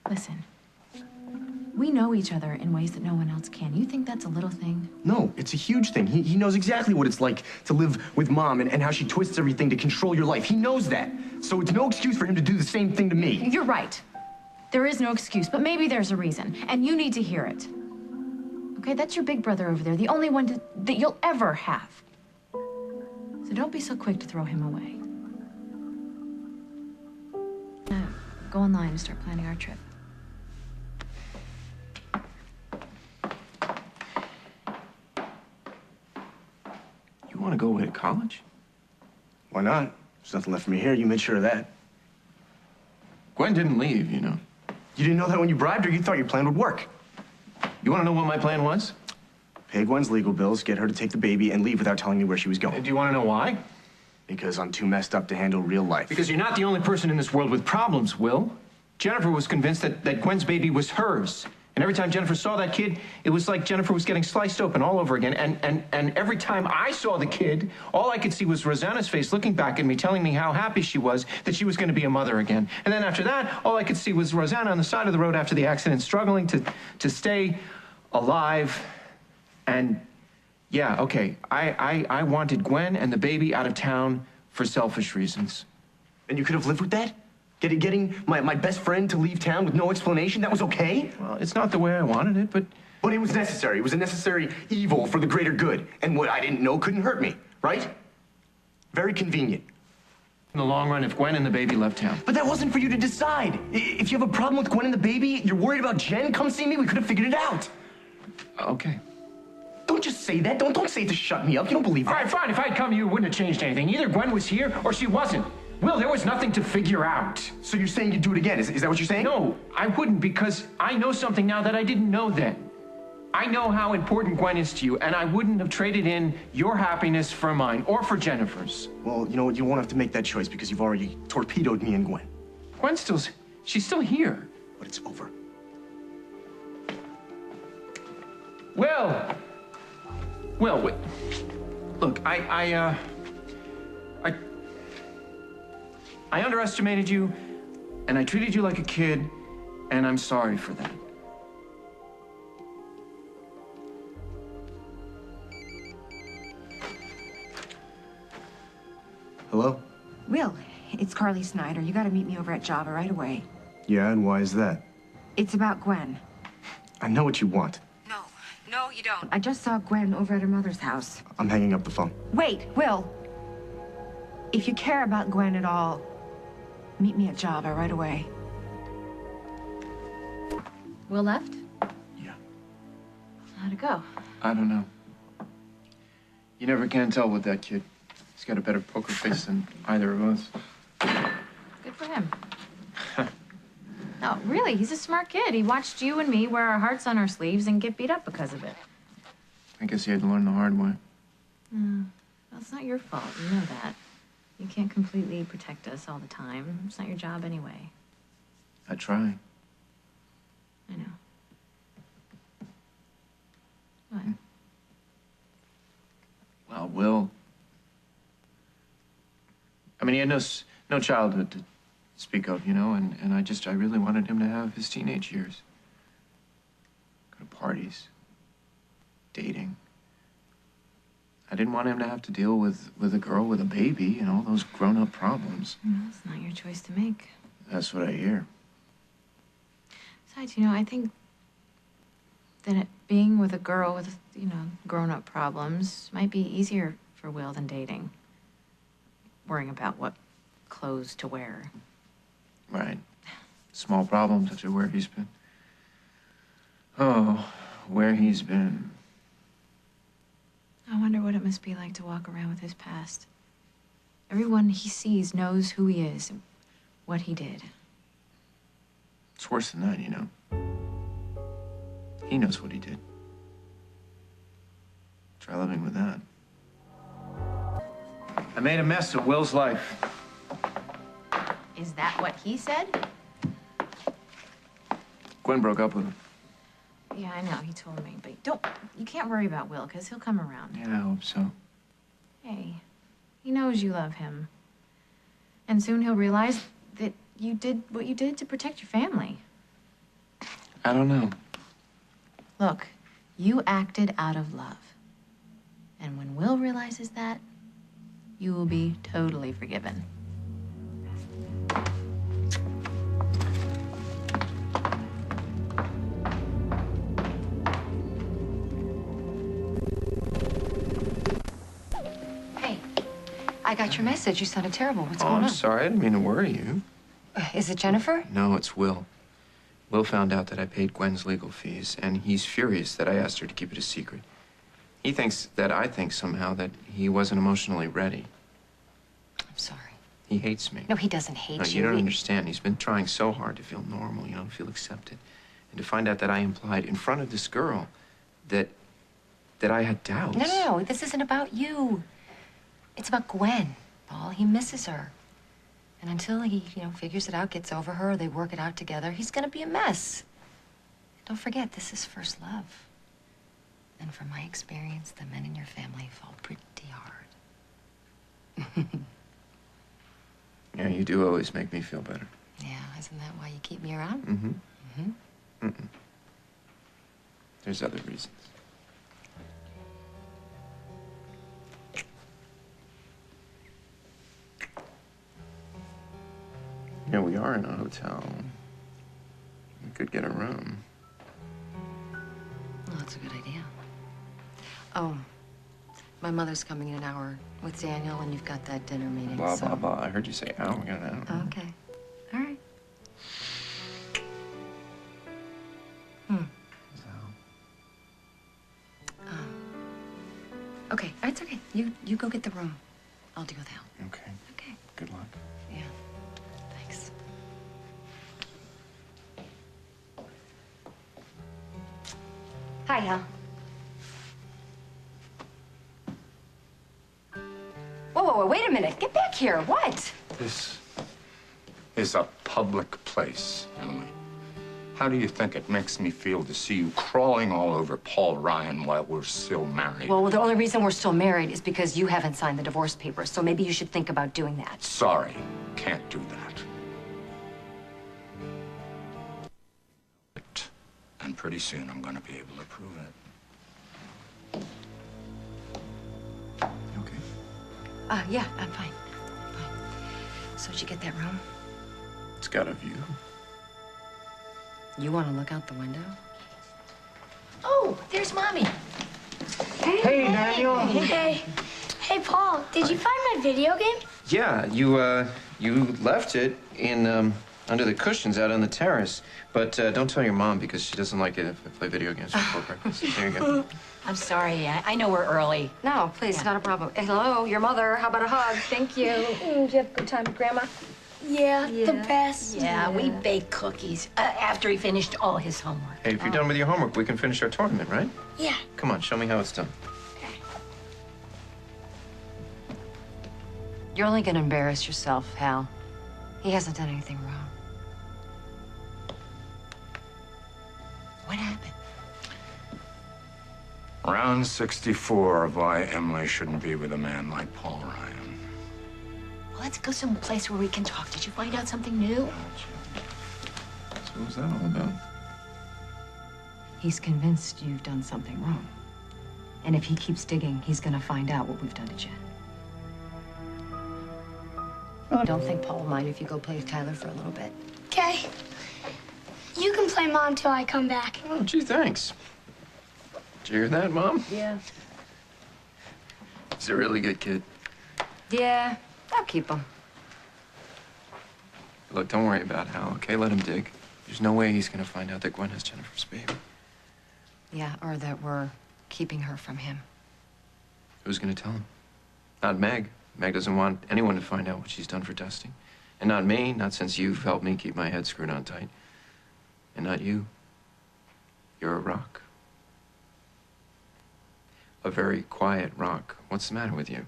Listen, we know each other in ways that no one else can. You think that's a little thing? No, it's a huge thing. He knows exactly what it's like to live with Mom and how she twists everything to control your life. He knows that. So it's no excuse for him to do the same thing to me. You're right. There is no excuse, but maybe there's a reason, and you need to hear it. Okay, that's your big brother over there, the only one that you'll ever have. So don't be so quick to throw him away. Now, go online and start planning our trip. You want to go away to college? Why not? There's nothing left for me here. You made sure of that. Gwen didn't leave, you know. You didn't know that when you bribed her? You thought your plan would work. You want to know what my plan was? Pay Gwen's legal bills, get her to take the baby, and leave without telling me where she was going. Do you want to know why? Because I'm too messed up to handle real life. Because you're not the only person in this world with problems, Will. Jennifer was convinced that Gwen's baby was hers. And every time Jennifer saw that kid, it was like Jennifer was getting sliced open all over again. And every time I saw the kid, all I could see was Rosanna's face looking back at me, telling me how happy she was that she was going to be a mother again. And then after that, all I could see was Rosanna on the side of the road after the accident, struggling to stay alive. And yeah, okay, I wanted Gwen and the baby out of town for selfish reasons. And you could have lived with that? Getting my best friend to leave town with no explanation, that was okay? Well, it's not the way I wanted it, but... But it was necessary. It was a necessary evil for the greater good. And what I didn't know couldn't hurt me, right? Very convenient. In the long run, if Gwen and the baby left town. But that wasn't for you to decide. If you have a problem with Gwen and the baby, you're worried about Jen, come see me. We could have figured it out. Okay. Don't just say that. Don't say it to shut me up. You don't believe that. All right, fine. If I'd come, you wouldn't have changed anything. Either Gwen was here or she wasn't. Will, there was nothing to figure out. So you're saying you'd do it again? Is that what you're saying? No, I wouldn't, because I know something now that I didn't know then. I know how important Gwen is to you, and I wouldn't have traded in your happiness for mine or for Jennifer's. Well, you know what? You won't have to make that choice because you've already torpedoed me and Gwen. She's still here. But it's over. Will, wait. Look, I underestimated you, and I treated you like a kid, and I'm sorry for that. Hello? Will, it's Carly Snyder. You gotta meet me over at Java right away. Yeah, and why is that? It's about Gwen. I know what you want. No, you don't. I just saw Gwen over at her mother's house. I'm hanging up the phone. Wait, Will. If you care about Gwen at all, meet me at Java right away. Will left? Yeah. How'd it go? I don't know. You never can tell with that kid. He's got a better poker face than either of us. Good for him. No, really, he's a smart kid. He watched you and me wear our hearts on our sleeves and get beat up because of it. I guess he had to learn the hard way. Well, it's not your fault. You know that. You can't completely protect us all the time. It's not your job anyway. I try. I know. What? Well, Will... I mean, he had no childhood to speak of, you know, and I really wanted him to have his teenage years. Go to parties, dating. I didn't want him to have to deal with a girl with a baby and all those grown-up problems. It's not your choice to make. That's what I hear. Besides, I think that being with a girl with, grown-up problems might be easier for Will than dating. Worrying about what clothes to wear. Right. Small problems after where he's been. Oh, where he's been. I wonder what it must be like to walk around with his past. Everyone he sees knows who he is and what he did. It's worse than that, you know. He knows what he did. Try living with that. I made a mess of Will's life. Is that what he said? Gwen broke up with him. Yeah, I know, he told me, but you can't worry about Will, because he'll come around. Yeah, I hope so. Hey, he knows you love him. And soon he'll realize that you did what you did to protect your family. I don't know. Look, you acted out of love. And when Will realizes that, you will be totally forgiven. Hey, I got your message. You sounded terrible. What's Oh, going I'm on? sorry. I didn't mean to worry you. Is it Jennifer? No, it's Will. Will found out that I paid Gwen's legal fees, and he's furious that I asked her to keep it a secret. He thinks that I think somehow that he wasn't emotionally ready. I'm sorry. He hates me. No, he doesn't hate No, you. you don't He- understand. He's been trying so hard to feel normal, to feel accepted. And to find out that I implied in front of this girl that I had doubts. No. This isn't about you. It's about Gwen, Paul. He misses her. And until he, figures it out, gets over her, or they work it out together, he's gonna be a mess. Don't forget, this is first love. And from my experience, the men in your family fall pretty hard. Yeah, you do always make me feel better. Yeah, isn't that why you keep me around? Mm-hmm. Mm-hmm. Mm-mm. There's other reasons. Yeah, we are in a hotel. We could get a room. Well, that's a good idea. Oh, my mother's coming in an hour with Daniel, and you've got that dinner meeting. Blah, so... blah, blah. I heard you say, oh, we got an hour. Okay. All right. Okay, it's okay. You go get the room. I'll deal with Hal. Okay. Okay. Good luck. Yeah. Thanks. Hi, Hal. Whoa, wait a minute. Get back here. What? This is a public place, Emily. How do you think it makes me feel to see you crawling all over Paul Ryan while we're still married? Well, the only reason we're still married is because you haven't signed the divorce papers, so maybe you should think about doing that. Sorry, can't do that. And pretty soon I'm going to be able to prove it. You okay? Yeah, I'm fine. I'm fine. So did you get that room? It's got a view. You want to look out the window? Oh, there's Mommy. Hey, Daniel. Hey. Hey, Paul, did you find my video game? Yeah, you left it in, under the cushions out on the terrace. But don't tell your mom because she doesn't like it if I play video games before breakfast. There you go. I'm sorry. I know we're early. No, please, it's not a problem. Hello, your mother. How about a hug? Thank you. Did you have a good time with Grandma? Yeah, the best. Yeah, we baked cookies after he finished all his homework. Hey, if you're done with your homework, we can finish our tournament, right? Yeah. Come on, show me how it's done. You're only gonna embarrass yourself, Hal. He hasn't done anything wrong. What happened? Round 64 of why Emily shouldn't be with a man like Paul Ryan. Well, let's go someplace where we can talk. Did you find out something new? So what was that all about? He's convinced you've done something wrong. And if he keeps digging, he's gonna find out what we've done to Jen. I don't think Paul will mind if you go play with Tyler for a little bit. Okay. You can play Mom till I come back. Oh, gee, thanks. Did you hear that, Mom? Yeah. He's a really good kid. Yeah, I'll keep him. Look, don't worry about Hal, okay? Let him dig. There's no way he's gonna find out that Gwen has Jennifer's baby. Yeah, or that we're keeping her from him. Who's gonna tell him? Not Meg. Meg doesn't want anyone to find out what she's done for Dusty. And not me, not since you've helped me keep my head screwed on tight. And not you. You're a rock. A very quiet rock. What's the matter with you?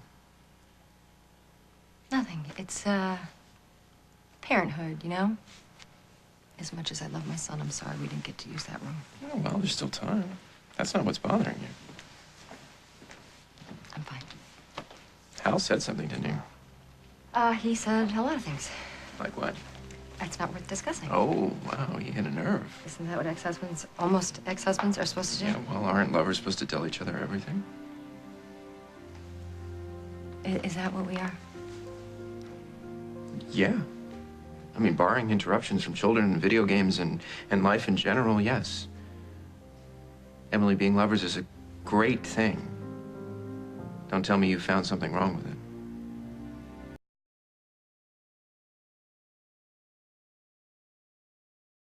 Nothing. It's, parenthood, you know? As much as I love my son, I'm sorry we didn't get to use that room. Oh, well, there's still time. That's not what's bothering you. I'm fine. Hal said something, didn't he? He said a lot of things. Like what? It's not worth discussing. Oh, wow, you hit a nerve. Isn't that what ex-husbands, almost ex-husbands, are supposed to do? Yeah, well, aren't lovers supposed to tell each other everything? Is that what we are? Yeah. I mean, barring interruptions from children and video games and life in general, yes. Emily, being lovers is a great thing. Don't tell me you found something wrong with it.